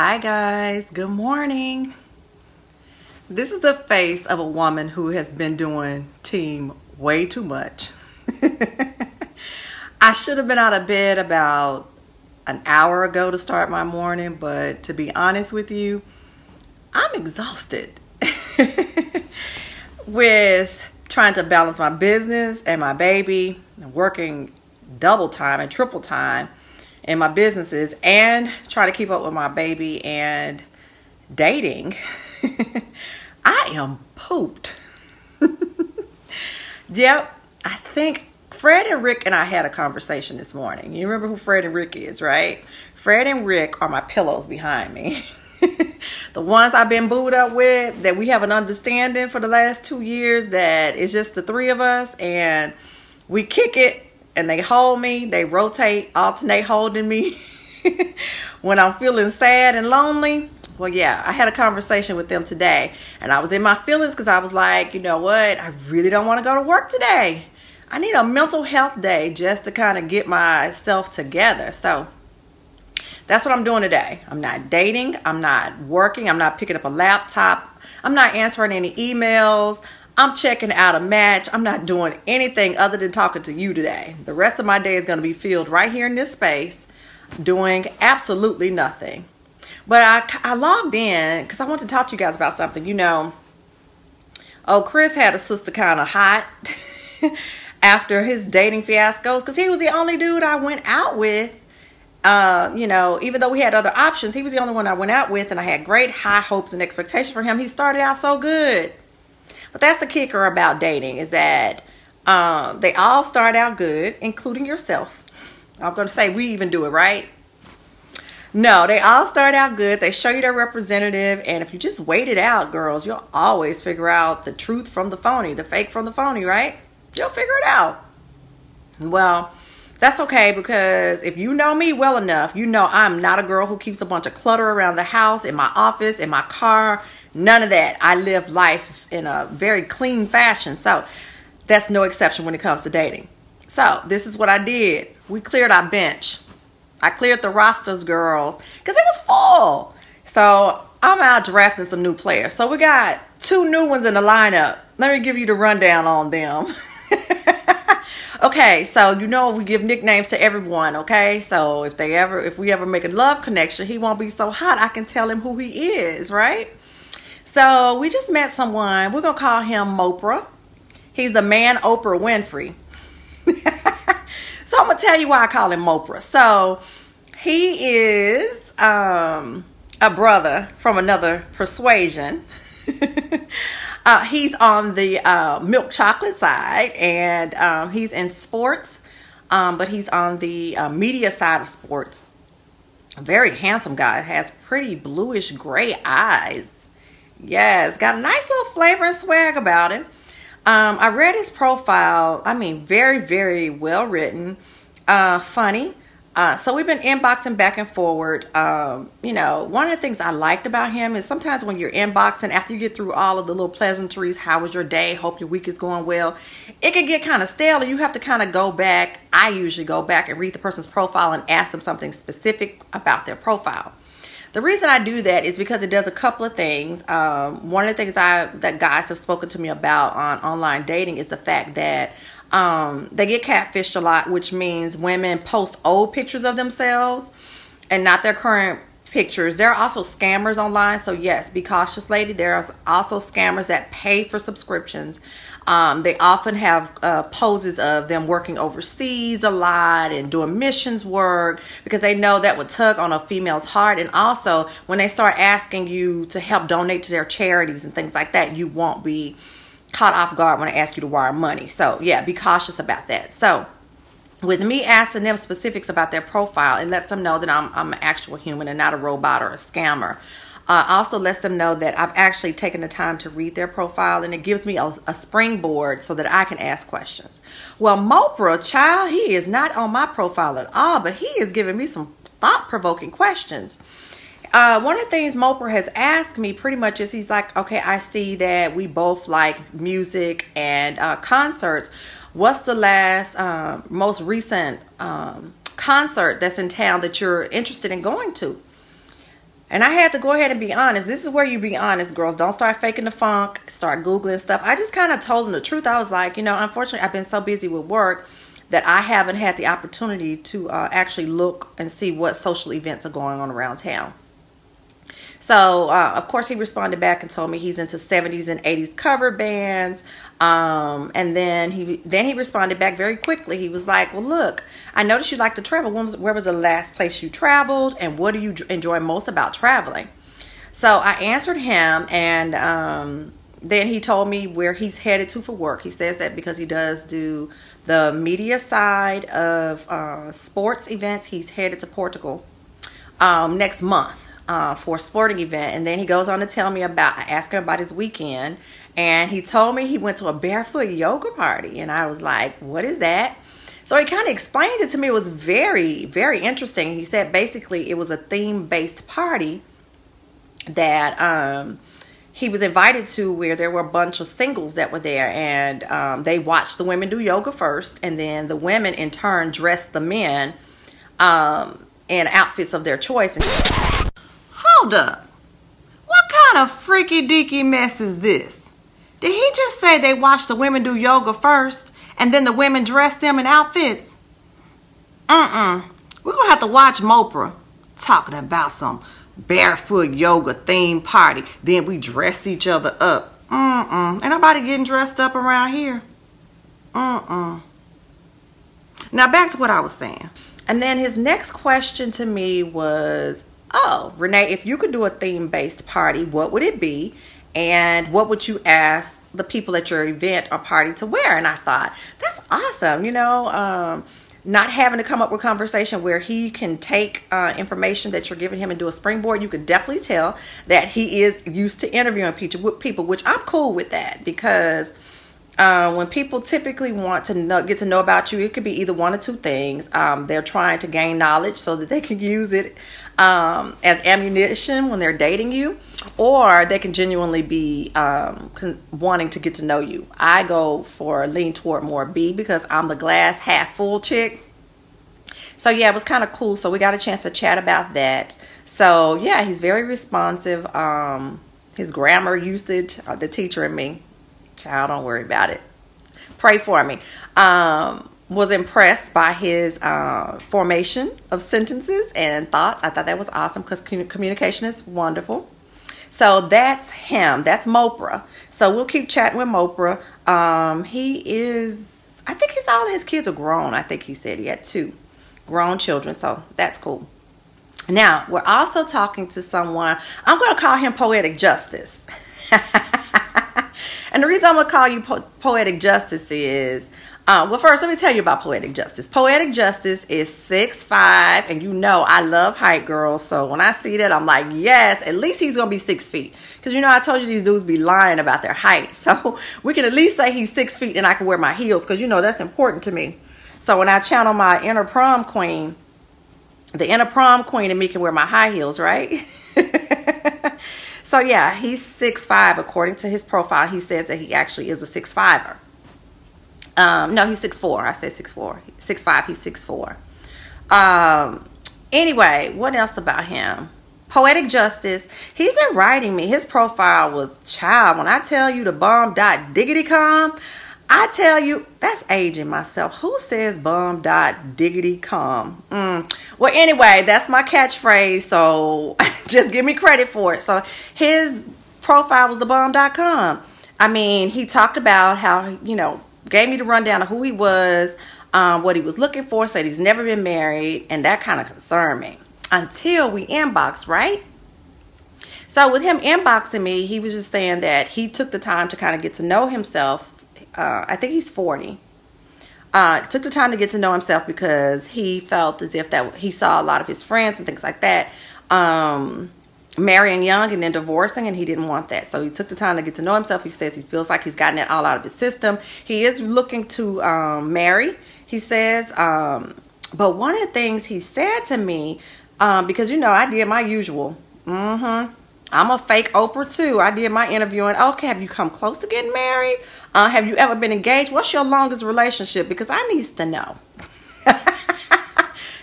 Hi guys, good morning. This is the face of a woman who has been doing team way too much. I should have been out of bed about an hour ago to start my morning, but to be honest with you, I'm exhausted with trying to balance my business and my baby, working double time and triple time in my businesses, and trying to keep up with my baby and dating. I am pooped. Yep, I think Fred and Rick and I had a conversation this morning. You remember who Fred and Rick is, right? Fred and Rick are my pillows behind me. The ones I've been booed up with, that we have an understanding for the last 2 years that it's just the three of us and we kick it and they hold me, they rotate, alternate holding me when I'm feeling sad and lonely. Well, yeah, I had a conversation with them today and I was in my feelings because I was like, you know what? I really don't want to go to work today. I need a mental health day just to kind of get myself together. So that's what I'm doing today. I'm not dating. I'm not working. I'm not picking up a laptop. I'm not answering any emails. I'm checking out a match. I'm not doing anything other than talking to you today. The rest of my day is going to be filled right here in this space doing absolutely nothing. But I logged in because I want to talk to you guys about something. You know, Chris had a sister kind of hot after his dating fiascos because he was the only dude I went out with. You know, even though we had other options, he was the only one I went out with, and I had great high hopes and expectations for him. He started out so good. But that's the kicker about dating, is that they all start out good, including yourself. I'm going to say we even do it, right? No, they all start out good. They show you their representative, and if you just wait it out, girls, you'll always figure out the truth from the phony, the fake from the phony, right? You'll figure it out. Well, that's okay, because if you know me well enough, you know I'm not a girl who keeps a bunch of clutter around the house, in my office, in my car. None of that. I live life in a very clean fashion. So that's no exception when it comes to dating. So this is what I did. We cleared our bench. I cleared the rosters, girls, because it was full. So I'm out drafting some new players. So we got 2 new ones in the lineup. Let me give you the rundown on them. Okay, so you know we give nicknames to everyone, okay? So if we ever make a love connection, he won't be so hot I can tell him who he is, right? So we just met someone. We're going to call him Mopra. He's the man Oprah Winfrey. So I'm going to tell you why I call him Mopra. So he is a brother from another persuasion. He's on the milk chocolate side, and he's in sports, but he's on the media side of sports. A very handsome guy. Has pretty bluish gray eyes. Yes, got a nice little flavor and swag about him. I read his profile. I mean, very, very well written, funny. So we've been inboxing back and forward. You know, one of the things I liked about him is sometimes when you're inboxing, after you get through all of the little pleasantries, how was your day? Hope your week is going well. It can get kind of stale, and you have to kind of go back. I usually go back and read the person's profile and ask them something specific about their profile. The reason I do that is because it does a couple of things. One of the things that guys have spoken to me about on online dating is the fact that they get catfished a lot, which means women post old pictures of themselves and not their current pictures. There are also scammers online. So yes, be cautious, lady. There's also scammers that pay for subscriptions. They often have poses of them working overseas a lot and doing missions work because they know that would tug on a female's heart. And also when they start asking you to help donate to their charities and things like that, you won't be caught off guard when I ask you to wire money. So yeah, be cautious about that. So with me asking them specifics about their profile, it lets them know that I'm an actual human and not a robot or a scammer. Also lets them know that I've actually taken the time to read their profile, and it gives me a springboard so that I can ask questions. Well, Mopra, child, he is not on my profile at all, but he is giving me some thought-provoking questions. One of the things Mopra has asked me pretty much is, he's like, okay, I see that we both like music and concerts. What's the last, most recent concert that's in town that you're interested in going to? And I had to go ahead and be honest. This is where you be honest, girls. Don't start faking the funk. Start Googling stuff. I just kind of told them the truth. I was like, you know, unfortunately, I've been so busy with work that I haven't had the opportunity to actually look and see what social events are going on around town. So, of course, he responded back and told me he's into 70s and 80s cover bands. And then he responded back very quickly. He was like, well, look, I noticed you like to travel. Where was the last place you traveled? And what do you enjoy most about traveling? So I answered him, and then he told me where he's headed to for work. He says that because he does do the media side of sports events, he's headed to Portugal next month. For a sporting event. And then he goes on to tell me I asked him about his weekend, and he told me he went to a barefoot yoga party, and I was like, what is that? So he kind of explained it to me. It was very, very interesting. He said basically it was a theme-based party that he was invited to, where there were a bunch of singles that were there, and they watched the women do yoga first, and then the women in turn dressed the men in outfits of their choice. Hold up. What kind of freaky deaky mess is this? Did he just say they watched the women do yoga first and then the women dressed them in outfits? We're going to have to watch Mopra talking about some barefoot yoga theme party. Then we dress each other up. Ain't nobody getting dressed up around here. Now back to what I was saying. And then his next question to me was, oh, Renee, if you could do a theme-based party, what would it be? And what would you ask the people at your event or party to wear? And I thought, that's awesome. You know, not having to come up with conversation where he can take information that you're giving him and do a springboard. You could definitely tell that he is used to interviewing people, which I'm cool with that, because when people typically want to get to know about you, it could be either one or two things. They're trying to gain knowledge so that they can use it as ammunition when they're dating you, or they can genuinely be wanting to get to know you. I go for lean toward more B, because I'm the glass half full chick. So yeah, it was kind of cool. So we got a chance to chat about that. So yeah, he's very responsive. His grammar usage, the teacher and me, child, don't worry about it. Pray for me. Was impressed by his formation of sentences and thoughts. I thought that was awesome, because communication is wonderful. So that's him. That's Mopra. So we'll keep chatting with Mopra. I think all of his kids are grown. I think he said he had 2 grown children. So that's cool. Now, we're also talking to someone. I'm going to call him Poetic Justice. And the reason I'm going to call you Poetic Justice is, well, first, let me tell you about Poetic Justice. Poetic Justice is 6'5", and you know I love height, girls. So when I see that, I'm like, yes, at least he's going to be 6 feet. Because, you know, I told you these dudes be lying about their height. So we can at least say he's 6 feet and I can wear my heels, because, you know, that's important to me. So when I channel my inner prom queen, the inner prom queen in me can wear my high heels, right? So, yeah, he's 6'5", according to his profile. He says that he actually is a 6'5"er. No, he's 6'4". I said 6'4". 6'5", he's 6'4". Anyway, what else about him? Poetic Justice. He's been writing me. His profile was, child, when I tell you the bomb.diggitycom, I tell you, that's aging myself. Who says bomb.diggitycom? Well, anyway, that's my catchphrase, so just give me credit for it. So his profile was the bomb.com. I mean, he talked about how, you know, gave me the rundown of who he was, what he was looking for, said he's never been married, and that kind of concerned me until we inboxed, right? So with him inboxing me, he was just saying that he took the time to kind of get to know himself. I think he's 40. Took the time to get to know himself because he felt as if that he saw a lot of his friends and things like that marrying young and then divorcing, and he didn't want that. So he took the time to get to know himself. He says he feels like he's gotten it all out of his system. He is looking to marry, he says. But one of the things he said to me, because, you know, I did my usual. I'm a fake Oprah too. I did my interviewing. Okay, have you come close to getting married? Have you ever been engaged? What's your longest relationship? Because I needs to know.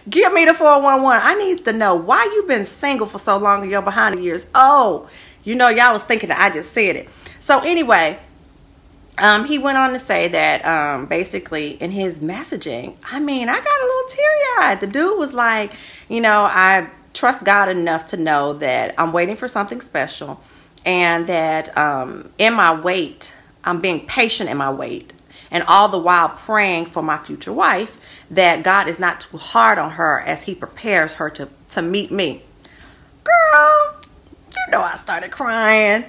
Give me the 411. I need to know why you've been single for so long and you're behind the years. Oh, you know, y'all was thinking that I just said it. So anyway, he went on to say that basically in his messaging, I mean, I got a little teary-eyed. The dude was like, you know, I trust God enough to know that I'm waiting for something special, and that in my wait, I'm being patient in my wait, and all the while praying for my future wife, that God is not too hard on her as he prepares her to meet me. Girl, you know I started crying.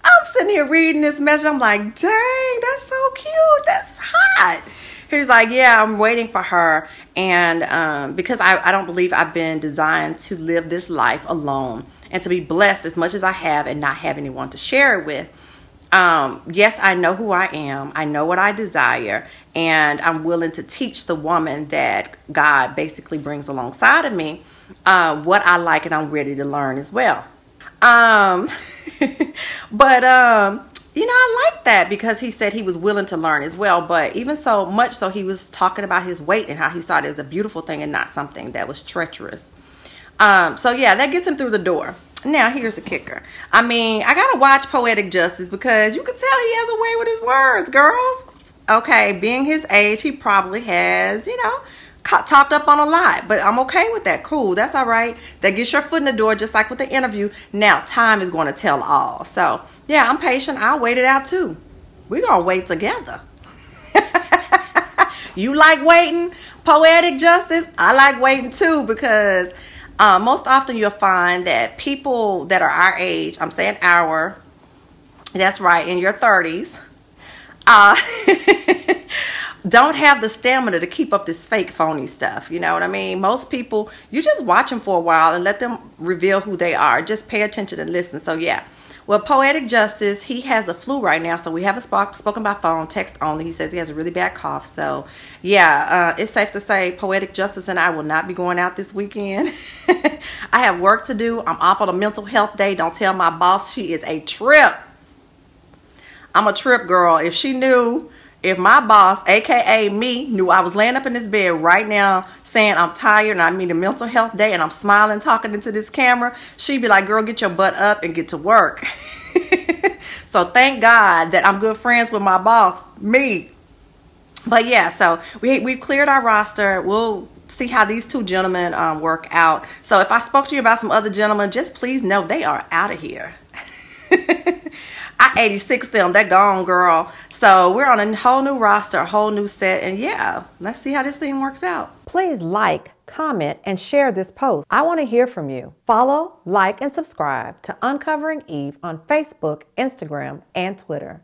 I'm sitting here reading this message. I'm like, dang, that's so cute. That's hot. He's like, yeah, I'm waiting for her. And because I don't believe I've been designed to live this life alone and to be blessed as much as I have and not have anyone to share it with. Yes, I know who I am. I know what I desire. And I'm willing to teach the woman that God basically brings alongside of me what I like, and I'm ready to learn as well. But you know, I like that because he said he was willing to learn as well. But even so much so, he was talking about his weight and how he saw it as a beautiful thing and not something that was treacherous. So yeah, that gets him through the door. Now here's the kicker. I mean, I gotta watch Poetic Justice because you can tell he has a way with his words, girls. Okay, being his age, he probably has, you know, talked up on a lot, but I'm okay with that. Cool, that's all right. That gets your foot in the door, just like with the interview. Now time is going to tell all. So yeah, I'm patient. I'll wait it out too. We're gonna wait together. You like waiting, Poetic Justice? I like waiting too, because most often you'll find that people that are our age, I'm saying our, that's right, in your 30s, don't have the stamina to keep up this fake phony stuff. You know what I mean? Most people, you just watch them for a while and let them reveal who they are. Just pay attention and listen. So yeah. Well, Poetic Justice, he has the flu right now, so we haven't spoken by phone, text only. He says he has a really bad cough. So yeah, it's safe to say Poetic Justice and I will not be going out this weekend. I have work to do. I'm off on a mental health day. Don't tell my boss. She is a trip. I'm a trip girl. If she knew, if my boss, aka me, knew I was laying up in this bed right now saying I'm tired and I need a mental health day and I'm smiling talking into this camera, she'd be like, girl, get your butt up and get to work. So thank God that I'm good friends with my boss, me. But yeah, so we've cleared our roster. We'll see how these two gentlemen work out. So if I spoke to you about some other gentlemen, just please know they are out of here. I 86 them, they're gone, girl. So we're on a whole new roster, a whole new set, and yeah, let's see how this thing works out. Please like, comment, and share this post. I want to hear from you. Follow, like, and subscribe to Uncovering Eve on Facebook, Instagram, and Twitter.